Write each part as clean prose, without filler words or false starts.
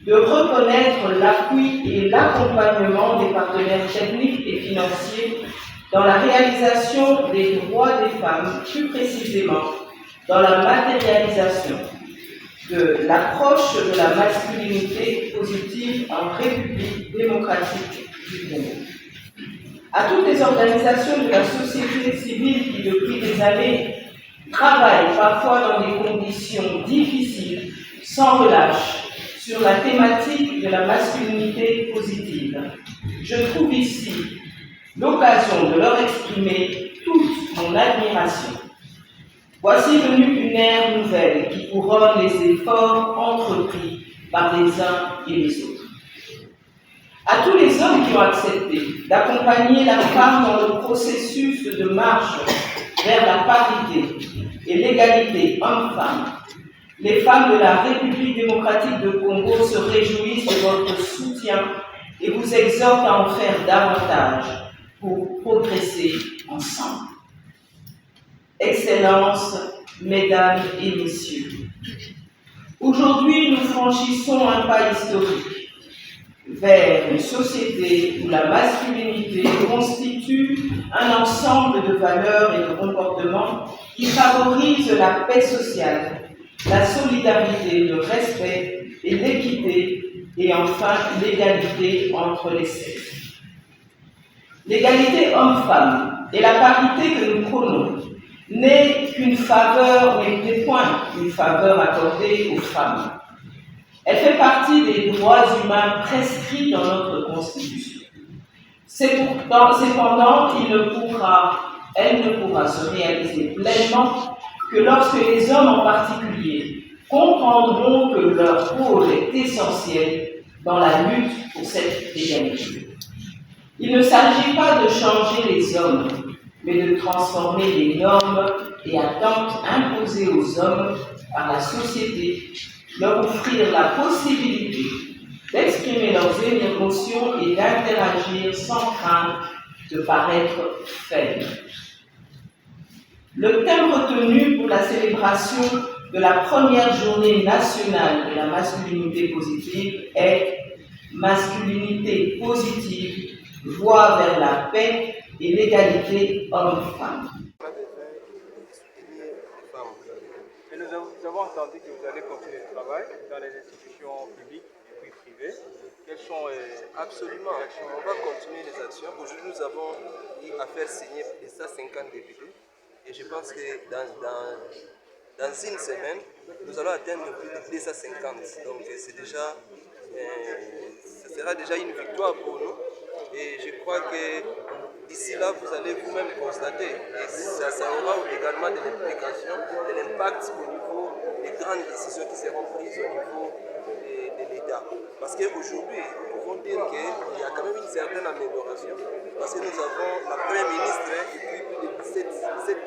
de reconnaître l'appui et l'accompagnement des partenaires techniques et financiers dans la réalisation des droits des femmes, plus précisément dans la matérialisation de l'approche de la masculinité positive en République démocratique du Congo. À toutes les organisations de la société civile qui, depuis des années, travaillent parfois dans des conditions difficiles, sans relâche, sur la thématique de la masculinité positive, je trouve ici l'occasion de leur exprimer toute mon admiration. Voici venue une ère nouvelle qui couronne les efforts entrepris par les uns et les autres. À tous les hommes qui ont accepté d'accompagner la femme dans le processus de marche vers la parité et l'égalité homme-femme, les femmes de la République démocratique de Congo se réjouissent de votre soutien et vous exhortent à en faire davantage pour progresser ensemble. Excellences, Mesdames et Messieurs, aujourd'hui nous franchissons un pas historique vers une société où la masculinité constitue un ensemble de valeurs et de comportements qui favorisent la paix sociale, la solidarité, le respect et l'équité, et enfin l'égalité entre les sexes. L'égalité homme-femme et la parité que nous prônons n'est qu'une faveur, n'est point une faveur accordée aux femmes. Elle fait partie des droits humains prescrits dans notre Constitution. Cependant, elle ne pourra se réaliser pleinement que lorsque les hommes en particulier comprendront que leur rôle est essentiel dans la lutte pour cette égalité. Il ne s'agit pas de changer les hommes, mais de transformer les normes et attentes imposées aux hommes par la société, leur offrir la possibilité d'exprimer leurs émotions et d'interagir sans crainte de paraître faibles. Le thème retenu pour la célébration de la première journée nationale de la masculinité positive est « Masculinité positive, voie vers la paix et l'égalité homme-femme ». Et nous avons entendu que vous allez continuer le travail dans les institutions publiques et puis privées. Quelles sont Absolument, on va continuer les actions. Aujourd'hui, nous avons eu à faire signer 150 députés. Et je pense que dans une semaine, nous allons atteindre plus de 250. Donc c'est déjà, ce sera déjà une victoire pour nous. Et je crois que d'ici là, vous allez vous-même constater. Et ça aura également de l'implication, de l'impact au niveau des grandes décisions qui seront prises au niveau de l'État. Parce qu'aujourd'hui, nous pouvons dire qu'il y a quand même une certaine amélioration. Parce que nous avons la Première ministre et puis plus de 17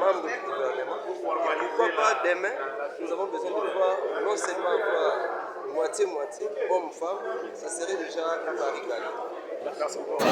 membres du gouvernement. Et pourquoi pas demain, nous avons besoin de voir non seulement avoir moitié-moitié, homme-femme, ça serait déjà un pari gagné. Merci beaucoup.